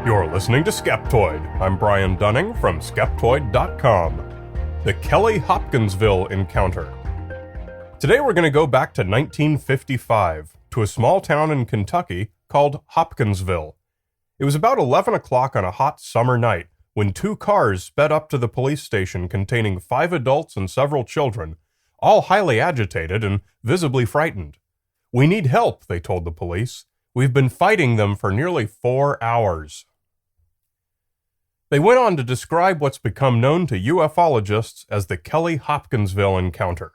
You're listening to Skeptoid. I'm Brian Dunning from Skeptoid.com. The Kelly-Hopkinsville Encounter. Today we're going to go back to 1955 to a small town in Kentucky called Hopkinsville. It was about 11 o'clock on a hot summer night when two cars sped up to the police station containing 5 adults and several children, all highly agitated and visibly frightened. "We need help," they told the police. "We've been fighting them for nearly 4 hours." They went on to describe what's become known to ufologists as the Kelly-Hopkinsville Encounter.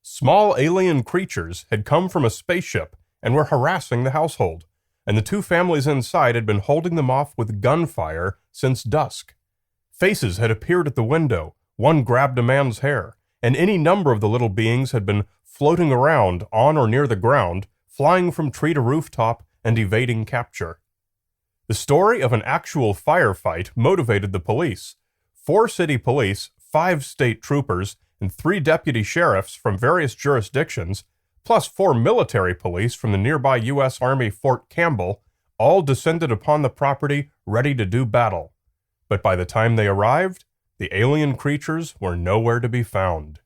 Small alien creatures had come from a spaceship and were harassing the household, and the two families inside had been holding them off with gunfire since dusk. Faces had appeared at the window, one grabbed a man's hair, and any number of the little beings had been floating around on or near the ground, flying from tree to rooftop and evading capture. The story of an actual firefight motivated the police. 4 city police, 5 state troopers, and 3 deputy sheriffs from various jurisdictions, plus 4 military police from the nearby U.S. Army Fort Campbell, all descended upon the property ready to do battle. But by the time they arrived, the alien creatures were nowhere to be found.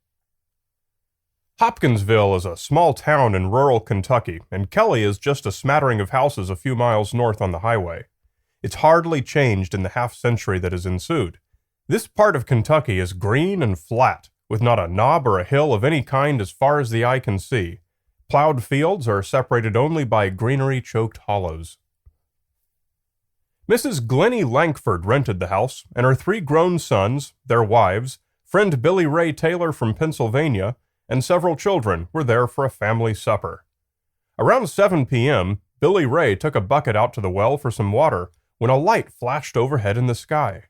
Hopkinsville is a small town in rural Kentucky, and Kelly is just a smattering of houses a few miles north on the highway. It's hardly changed in the half-century that has ensued. This part of Kentucky is green and flat, with not a knob or a hill of any kind as far as the eye can see. Plowed fields are separated only by greenery-choked hollows. Mrs. Glennie Langford rented the house, and her 3 grown sons, their wives, friend Billy Ray Taylor from Pennsylvania, and several children were there for a family supper. Around 7 p.m., Billy Ray took a bucket out to the well for some water when a light flashed overhead in the sky.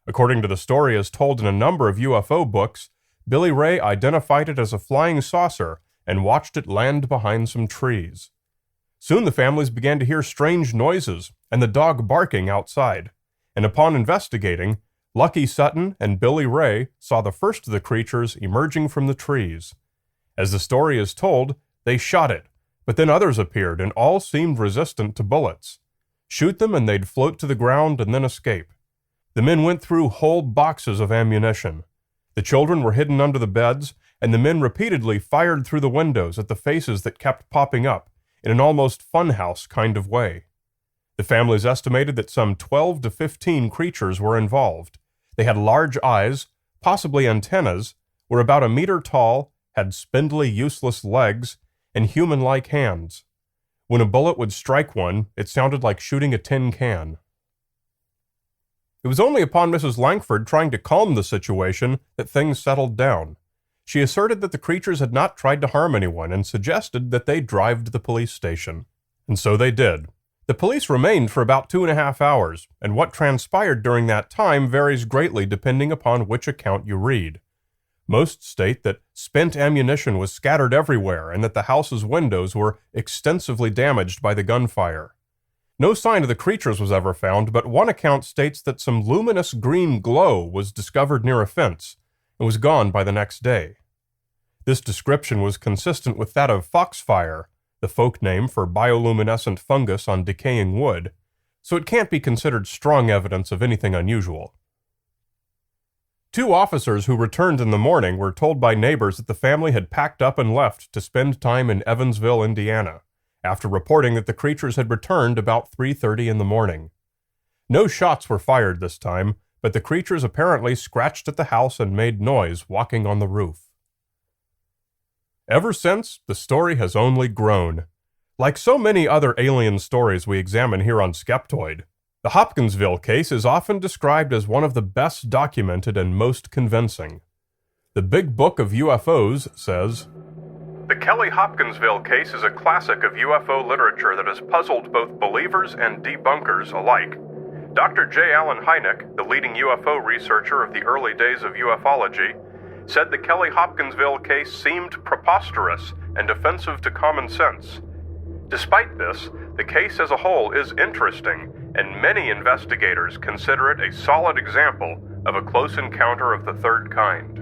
According to the story as told in a number of UFO books, Billy Ray identified it as a flying saucer and watched it land behind some trees. Soon the families began to hear strange noises and the dog barking outside, and upon investigating, Lucky Sutton and Billy Ray saw the first of the creatures emerging from the trees. As the story is told, they shot it, but then others appeared and all seemed resistant to bullets. Shoot them and they'd float to the ground and then escape. The men went through whole boxes of ammunition. The children were hidden under the beds, and the men repeatedly fired through the windows at the faces that kept popping up in an almost funhouse kind of way. The families estimated that some 12 to 15 creatures were involved. They had large eyes, possibly antennas, were about 1 meter tall, had spindly, useless legs, and human-like hands. When a bullet would strike one, it sounded like shooting a tin can. It was only upon Mrs. Langford trying to calm the situation that things settled down. She asserted that the creatures had not tried to harm anyone and suggested that they drive to the police station. And so they did. The police remained for about 2.5 hours, and what transpired during that time varies greatly depending upon which account you read. Most state that spent ammunition was scattered everywhere and that the house's windows were extensively damaged by the gunfire. No sign of the creatures was ever found, but one account states that some luminous green glow was discovered near a fence and was gone by the next day. This description was consistent with that of foxfire, the folk name for bioluminescent fungus on decaying wood, so it can't be considered strong evidence of anything unusual. 2 officers who returned in the morning were told by neighbors that the family had packed up and left to spend time in Evansville, Indiana, after reporting that the creatures had returned about 3:30 in the morning. No shots were fired this time, but the creatures apparently scratched at the house and made noise walking on the roof. Ever since, the story has only grown. Like so many other alien stories we examine here on Skeptoid, the Hopkinsville case is often described as one of the best documented and most convincing. The Big Book of UFOs says, "The Kelly-Hopkinsville case is a classic of UFO literature that has puzzled both believers and debunkers alike. Dr. J. Allen Hynek, the leading UFO researcher of the early days of ufology, said the Kelly-Hopkinsville case seemed preposterous and offensive to common sense. Despite this, the case as a whole is interesting, and many investigators consider it a solid example of a close encounter of the third kind."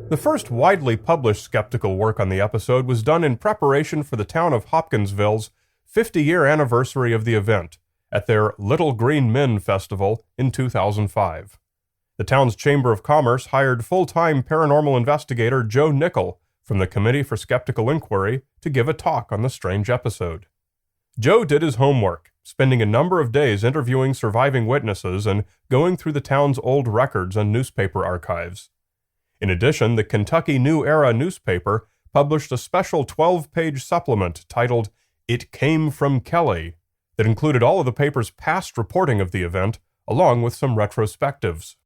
The first widely published skeptical work on the episode was done in preparation for the town of Hopkinsville's 50-year anniversary of the event, at their Little Green Men Festival in 2005. The town's Chamber of Commerce hired full-time paranormal investigator Joe Nickel from the Committee for Skeptical Inquiry to give a talk on the strange episode. Joe did his homework, spending a number of days interviewing surviving witnesses and going through the town's old records and newspaper archives. In addition, the Kentucky New Era newspaper published a special 12-page supplement titled "It Came from Kelly" that included all of the paper's past reporting of the event, along with some retrospectives.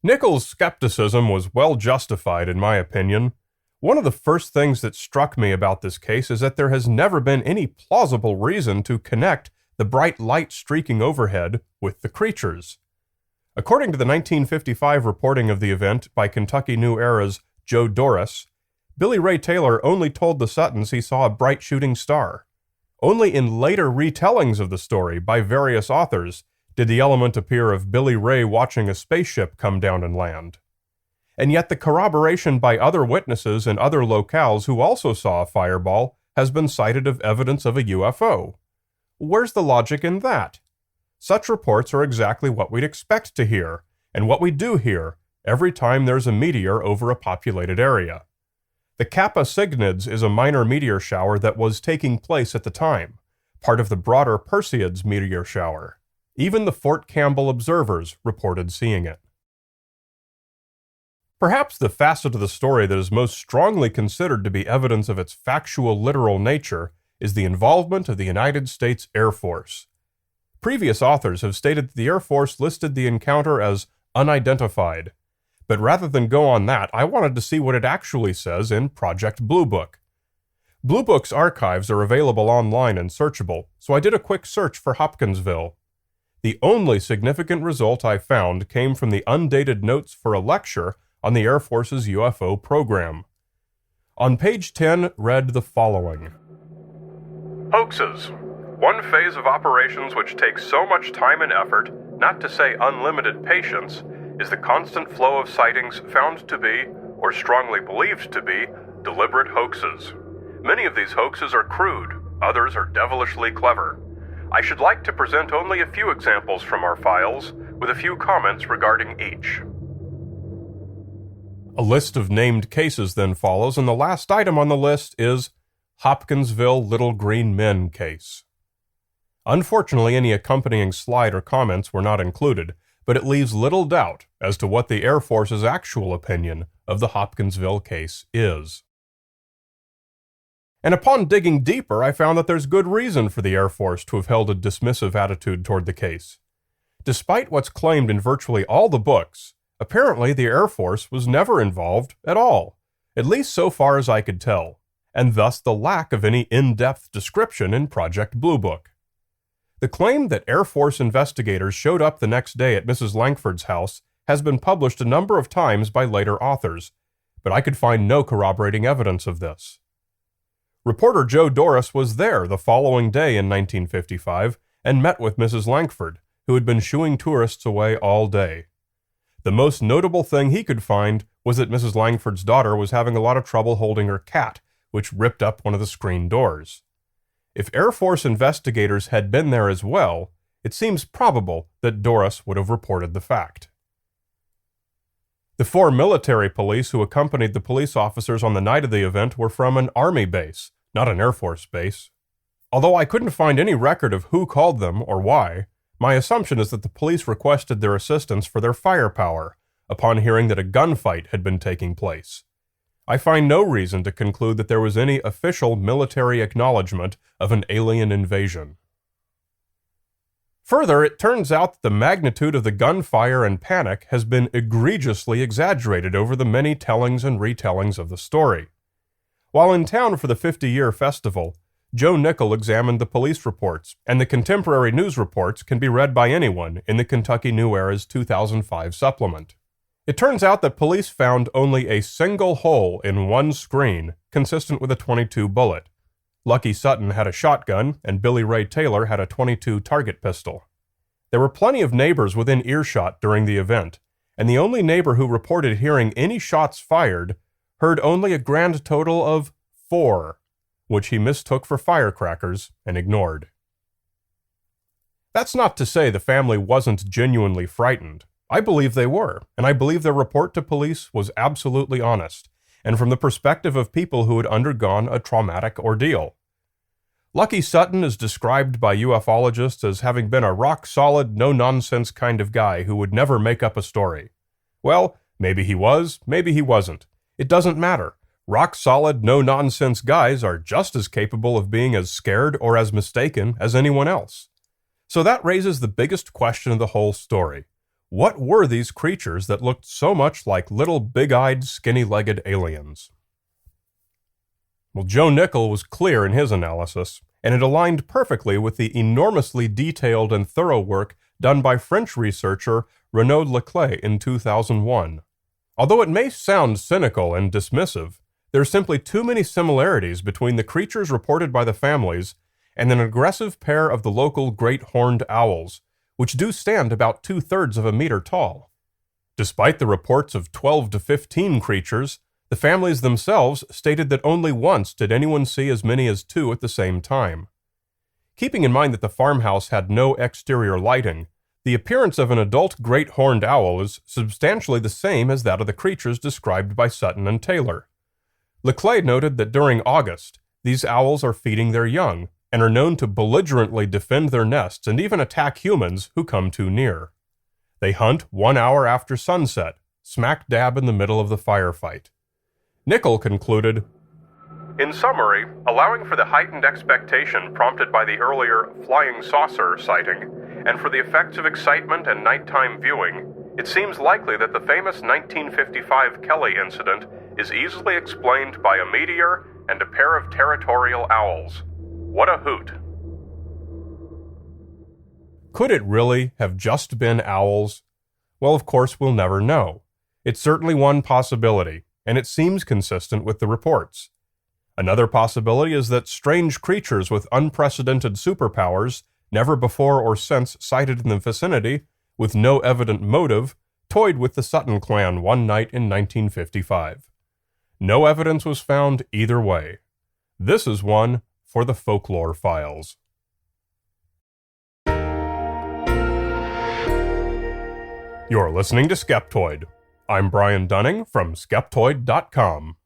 Nickel's skepticism was well justified, in my opinion. One of the first things that struck me about this case is that there has never been any plausible reason to connect the bright light streaking overhead with the creatures. According to the 1955 reporting of the event by Kentucky New Era's Joe Doris, Billy Ray Taylor only told the Suttons he saw a bright shooting star. Only in later retellings of the story by various authors did the element appear of Billy Ray watching a spaceship come down and land. And yet the corroboration by other witnesses in other locales who also saw a fireball has been cited of evidence of a UFO. Where's the logic in that? Such reports are exactly what we'd expect to hear, and what we do hear every time there's a meteor over a populated area. The Kappa Cygnids is a minor meteor shower that was taking place at the time, part of the broader Perseids meteor shower. Even the Fort Campbell observers reported seeing it. Perhaps the facet of the story that is most strongly considered to be evidence of its factual, literal nature is the involvement of the United States Air Force. Previous authors have stated that the Air Force listed the encounter as unidentified, but rather than go on that, I wanted to see what it actually says in Project Blue Book. Blue Book's archives are available online and searchable, so I did a quick search for Hopkinsville. The only significant result I found came from the undated notes for a lecture on the Air Force's UFO program. On page 10 read the following. Hoaxes. One phase of operations which takes so much time and effort, not to say unlimited patience, is the constant flow of sightings found to be, or strongly believed to be, deliberate hoaxes. Many of these hoaxes are crude, others are devilishly clever. I should like to present only a few examples from our files, with a few comments regarding each. A list of named cases then follows, and the last item on the list is Hopkinsville Little Green Men case. Unfortunately, any accompanying slide or comments were not included, but it leaves little doubt as to what the Air Force's actual opinion of the Hopkinsville case is. And upon digging deeper, I found that there's good reason for the Air Force to have held a dismissive attitude toward the case. Despite what's claimed in virtually all the books, apparently the Air Force was never involved at all, at least so far as I could tell, and thus the lack of any in-depth description in Project Blue Book. The claim that Air Force investigators showed up the next day at Mrs. Langford's house has been published a number of times by later authors, but I could find no corroborating evidence of this. Reporter Joe Doris was there the following day in 1955 and met with Mrs. Langford, who had been shooing tourists away all day. The most notable thing he could find was that Mrs. Langford's daughter was having a lot of trouble holding her cat, which ripped up one of the screen doors. If Air Force investigators had been there as well, it seems probable that Doris would have reported the fact. The 4 military police who accompanied the police officers on the night of the event were from an Army base, not an Air Force base. Although I couldn't find any record of who called them or why, my assumption is that the police requested their assistance for their firepower upon hearing that a gunfight had been taking place. I find no reason to conclude that there was any official military acknowledgement of an alien invasion. Further, it turns out that the magnitude of the gunfire and panic has been egregiously exaggerated over the many tellings and retellings of the story. While in town for the 50-year festival, Joe Nickel examined the police reports, and the contemporary news reports can be read by anyone in the Kentucky New Era's 2005 supplement. It turns out that police found only a single hole in one screen consistent with a .22 bullet. Lucky Sutton had a shotgun, and Billy Ray Taylor had a .22 target pistol. There were plenty of neighbors within earshot during the event, and the only neighbor who reported hearing any shots fired heard only a grand total of 4, which he mistook for firecrackers and ignored. That's not to say the family wasn't genuinely frightened. I believe they were, and I believe their report to police was absolutely honest, and from the perspective of people who had undergone a traumatic ordeal. Lucky Sutton is described by ufologists as having been a rock-solid, no-nonsense kind of guy who would never make up a story. Well, maybe he was, maybe he wasn't. It doesn't matter. Rock-solid, no-nonsense guys are just as capable of being as scared or as mistaken as anyone else. So that raises the biggest question of the whole story. What were these creatures that looked so much like little big-eyed, skinny-legged aliens? Well, Joe Nickell was clear in his analysis, and it aligned perfectly with the enormously detailed and thorough work done by French researcher Renaud Leclay in 2001. Although it may sound cynical and dismissive, there are simply too many similarities between the creatures reported by the families and an aggressive pair of the local great horned owls, which do stand about 2/3 of a meter tall. Despite the reports of 12 to 15 creatures, the families themselves stated that only once did anyone see as many as 2 at the same time. Keeping in mind that the farmhouse had no exterior lighting, the appearance of an adult great horned owl is substantially the same as that of the creatures described by Sutton and Taylor. Leclay noted that during August, these owls are feeding their young, and are known to belligerently defend their nests and even attack humans who come too near. They hunt 1 hour after sunset, smack dab in the middle of the firefight. Nickell concluded, "In summary, allowing for the heightened expectation prompted by the earlier flying saucer sighting, and for the effects of excitement and nighttime viewing, it seems likely that the famous 1955 Kelly incident is easily explained by a meteor and a pair of territorial owls. What a hoot." Could it really have just been owls? Well, of course, we'll never know. It's certainly one possibility, and it seems consistent with the reports. Another possibility is that strange creatures with unprecedented superpowers, never before or since sighted in the vicinity, with no evident motive, toyed with the Sutton clan one night in 1955. No evidence was found either way. This is one for the Folklore Files. You're listening to Skeptoid. I'm Brian Dunning from Skeptoid.com.